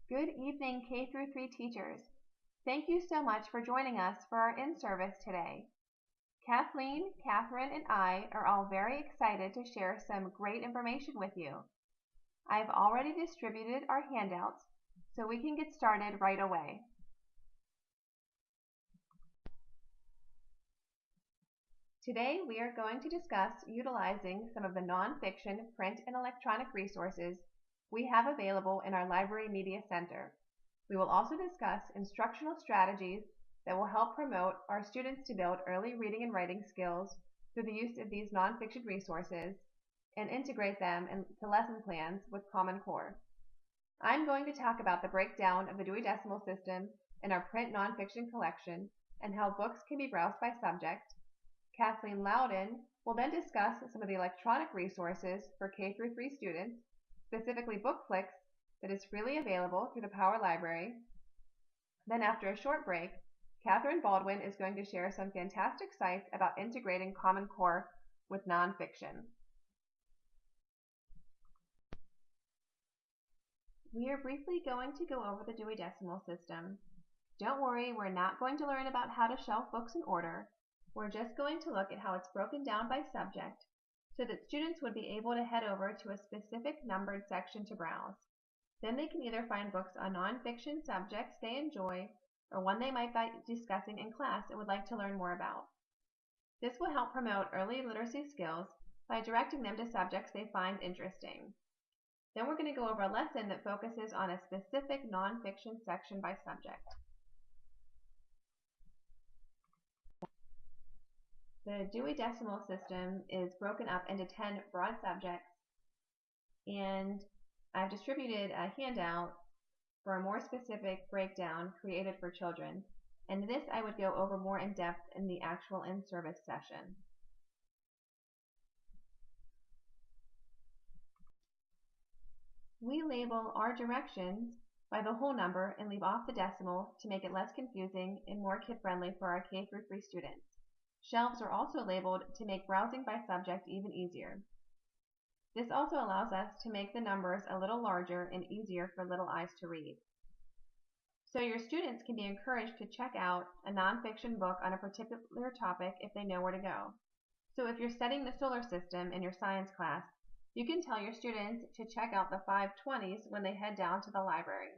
Good evening, K through 3 teachers. Thank you so much for joining us for our in-service today. Kathleen, Catherine, and I are all very excited to share some great information with you. I've already distributed our handouts, so we can get started right away. Today we are going to discuss utilizing some of the nonfiction print and electronic resources we have available in our Library Media Center. We will also discuss instructional strategies that will help promote our students to build early reading and writing skills through the use of these nonfiction resources and integrate them into lesson plans with Common Core. I'm going to talk about the breakdown of the Dewey Decimal System in our print nonfiction collection and how books can be browsed by subject. Kathleen Loudon will then discuss some of the electronic resources for K through 3 students, specifically BookFlix, that is freely available through the Power Library. Then after a short break, Catherine Baldwin is going to share some fantastic sites about integrating Common Core with nonfiction. We are briefly going to go over the Dewey Decimal System. Don't worry, we're not going to learn about how to shelf books in order. We're just going to look at how it's broken down by subject so that students would be able to head over to a specific numbered section to browse. Then they can either find books on nonfiction subjects they enjoy or one they might be discussing in class and would like to learn more about. This will help promote early literacy skills by directing them to subjects they find interesting. Then we're going to go over a lesson that focuses on a specific nonfiction section by subject. The Dewey Decimal System is broken up into 10 broad subjects, and I've distributed a handout for a more specific breakdown created for children, and this I would go over more in depth in the actual in-service session. We label our directions by the whole number and leave off the decimal to make it less confusing and more kid-friendly for our K through 3 students. Shelves are also labeled to make browsing by subject even easier. This also allows us to make the numbers a little larger and easier for little eyes to read. So your students can be encouraged to check out a nonfiction book on a particular topic if they know where to go. So if you're studying the solar system in your science class, you can tell your students to check out the 520s when they head down to the library.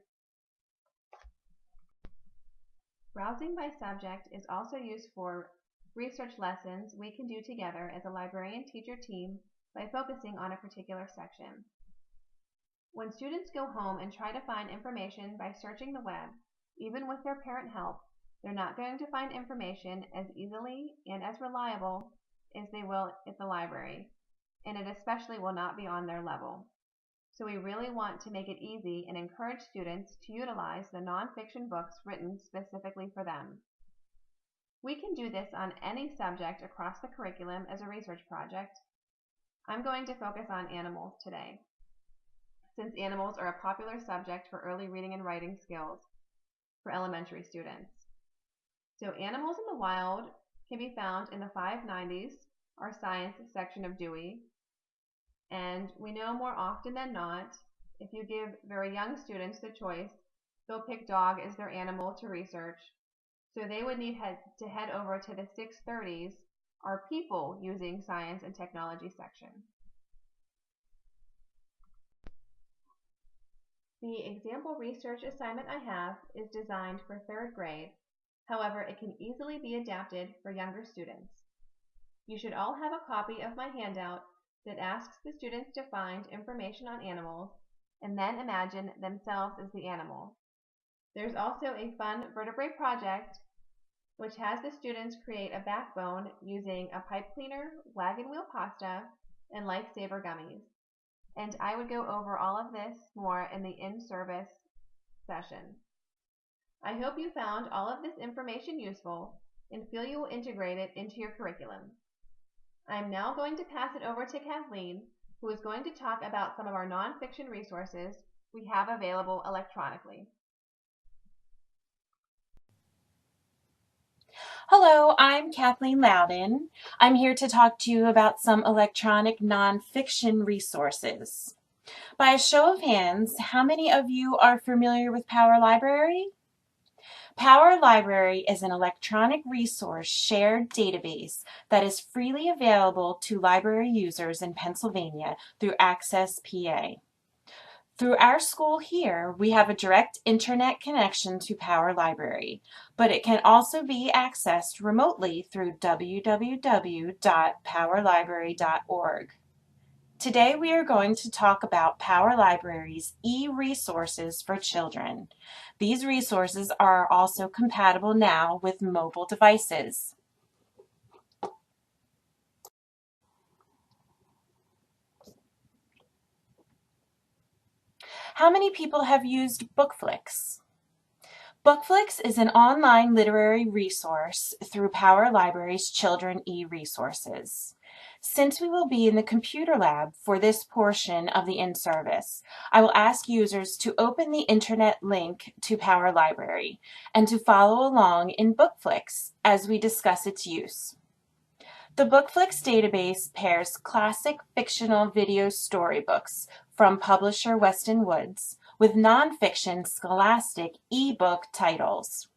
Browsing by subject is also used for research lessons we can do together as a librarian-teacher team by focusing on a particular section. When students go home and try to find information by searching the web, even with their parent help, they're not going to find information as easily and as reliable as they will at the library, and it especially will not be on their level. So we really want to make it easy and encourage students to utilize the nonfiction books written specifically for them. We can do this on any subject across the curriculum as a research project. I'm going to focus on animals today, since animals are a popular subject for early reading and writing skills for elementary students. So animals in the wild can be found in the 590s, our science section of Dewey. And we know more often than not, if you give very young students the choice, they'll pick dog as their animal to research. So they would need to head over to the 630s, our people using science and technology section. The example research assignment I have is designed for 3rd grade. However, it can easily be adapted for younger students. You should all have a copy of my handout that asks the students to find information on animals and then imagine themselves as the animal. There's also a fun vertebrae project which has the students create a backbone using a pipe cleaner, wagon wheel pasta, and lifesaver gummies. And I would go over all of this more in the in-service session. I hope you found all of this information useful and feel you will integrate it into your curriculum. I'm now going to pass it over to Kathleen, who is going to talk about some of our nonfiction resources we have available electronically. Hello, I'm Kathleen Loudon. I'm here to talk to you about some electronic nonfiction resources. By a show of hands, how many of you are familiar with Power Library? Power Library is an electronic resource shared database that is freely available to library users in Pennsylvania through Access PA. Through our school here, we have a direct internet connection to Power Library, but it can also be accessed remotely through www.powerlibrary.org. Today we are going to talk about Power Library's e-resources for children. These resources are also compatible now with mobile devices. How many people have used BookFlix? BookFlix is an online literary resource through Power Library's Children e-resources. Since we will be in the computer lab for this portion of the in-service, I will ask users to open the internet link to Power Library and to follow along in BookFlix as we discuss its use. The BookFlix database pairs classic fictional video storybooks from publisher Weston Woods with nonfiction scholastic e-book titles.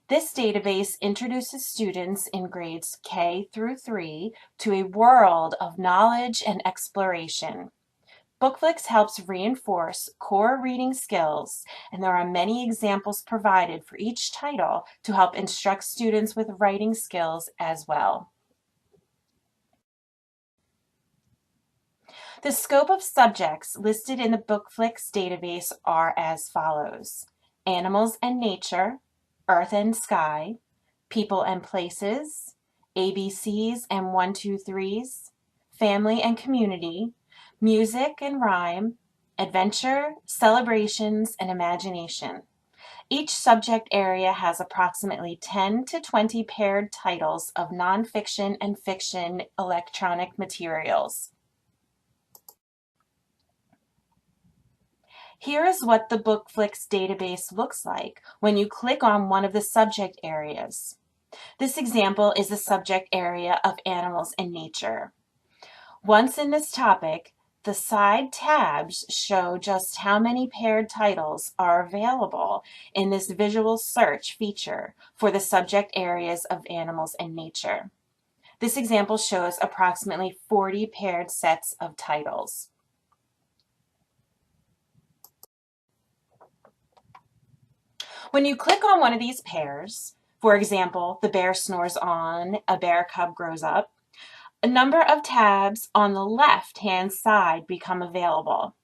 This database introduces students in grades K through 3 to a world of knowledge and exploration. BookFlix helps reinforce core reading skills, and there are many examples provided for each title to help instruct students with writing skills as well. The scope of subjects listed in the BookFlix database are as follows: animals and nature, earth and sky, people and places, ABCs and 1, 2, 3s, family and community, music and rhyme, adventure, celebrations, and imagination. Each subject area has approximately 10 to 20 paired titles of nonfiction and fiction electronic materials. Here is what the BookFlix database looks like when you click on one of the subject areas. This example is the subject area of animals and nature. Once in this topic, the side tabs show just how many paired titles are available in this visual search feature for the subject areas of animals and nature. This example shows approximately 40 paired sets of titles. When you click on one of these pairs, for example, the bear snores on, a bear cub grows up, a number of tabs on the left-hand side become available.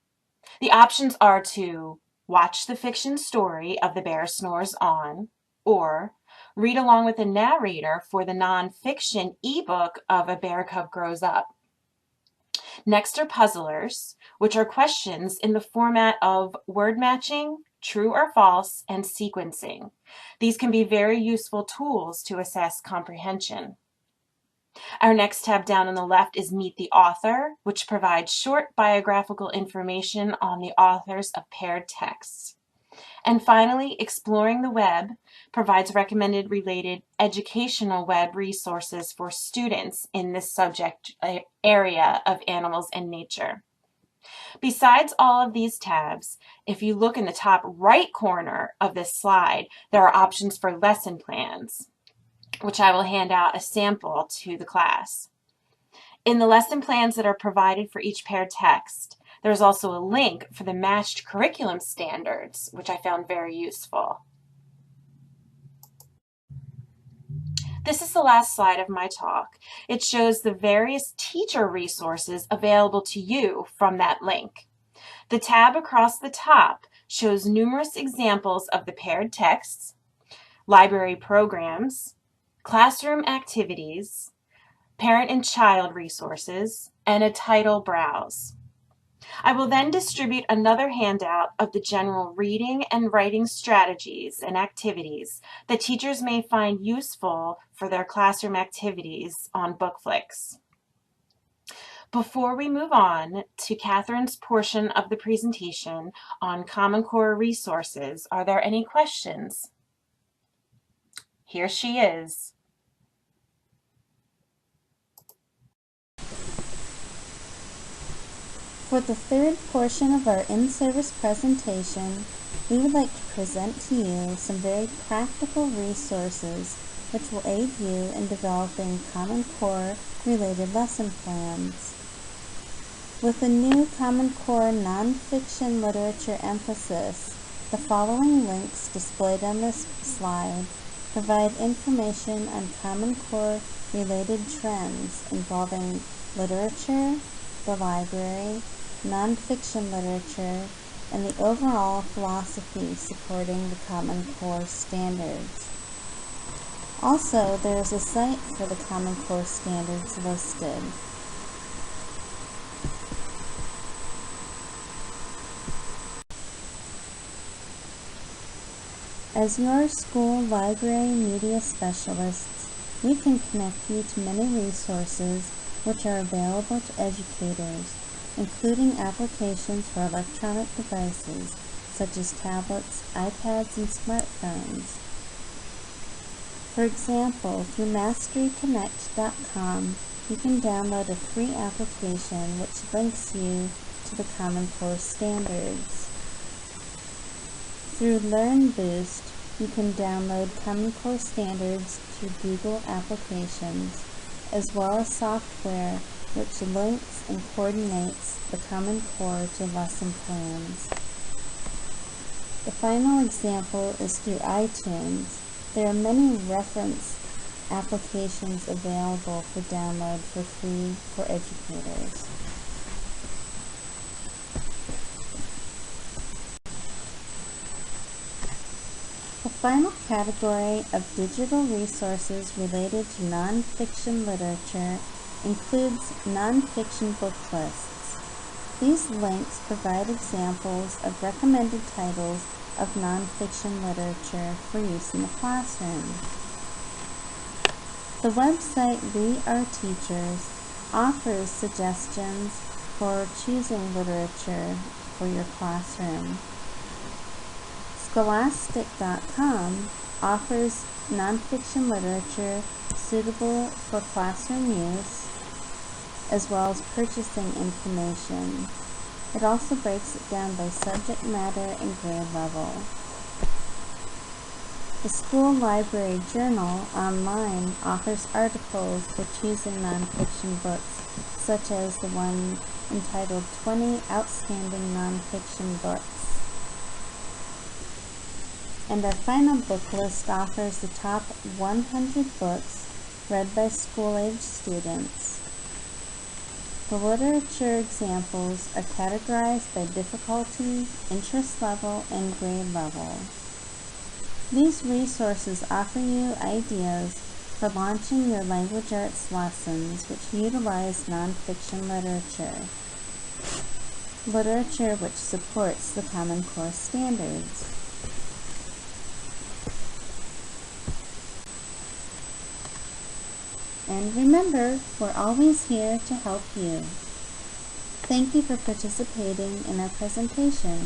The options are to watch the fiction story of the bear snores on, or read along with the narrator for the nonfiction ebook of a bear cub grows up. Next are puzzlers, which are questions in the format of word matching, true or false, and sequencing. These can be very useful tools to assess comprehension. Our next tab down on the left is Meet the Author, which provides short biographical information on the authors of paired texts. And finally, Exploring the Web provides recommended related educational web resources for students in this subject area of animals and nature. Besides all of these tabs, if you look in the top right corner of this slide, there are options for lesson plans, which I will hand out a sample to the class. In the lesson plans that are provided for each paired text, there's also a link for the matched curriculum standards, which I found very useful. This is the last slide of my talk. It shows the various teacher resources available to you from that link. The tab across the top shows numerous examples of the paired texts, library programs, classroom activities, parent and child resources, and a title browse. I will then distribute another handout of the general reading and writing strategies and activities that teachers may find useful for their classroom activities on BookFlix. Before we move on to Catherine's portion of the presentation on Common Core resources, are there any questions? Here she is. For the third portion of our in-service presentation, we would like to present to you some very practical resources which will aid you in developing Common Core related lesson plans. With the new Common Core nonfiction literature emphasis, the following links displayed on this slide provide information on Common Core related trends involving literature, the library, nonfiction literature, and the overall philosophy supporting the Common Core standards. Also, there is a site for the Common Core standards listed. As your school library media specialists, we can connect you to many resources which are available to educators, including applications for electronic devices such as tablets, iPads, and smartphones. For example, through MasteryConnect.com, you can download a free application which links you to the Common Core standards. Through LearnBoost, you can download Common Core standards through Google applications, as well as software which links and coordinates the Common Core to lesson plans. The final example is through iTunes. There are many reference applications available for download for free for educators. The final category of digital resources related to nonfiction literature includes nonfiction book lists. These links provide examples of recommended titles of nonfiction literature for use in the classroom. The website We Are Teachers offers suggestions for choosing literature for your classroom. Scholastic.com offers nonfiction literature suitable for classroom use, as well as purchasing information. It also breaks it down by subject matter and grade level. The School Library Journal online offers articles for choosing nonfiction books, such as the one entitled 20 Outstanding Nonfiction Books. And our final book list offers the top 100 books read by school-age students. The literature examples are categorized by difficulty, interest level, and grade level. These resources offer you ideas for launching your language arts lessons which utilize nonfiction literature which supports the Common Core standards. And remember, we're always here to help you. Thank you for participating in our presentation.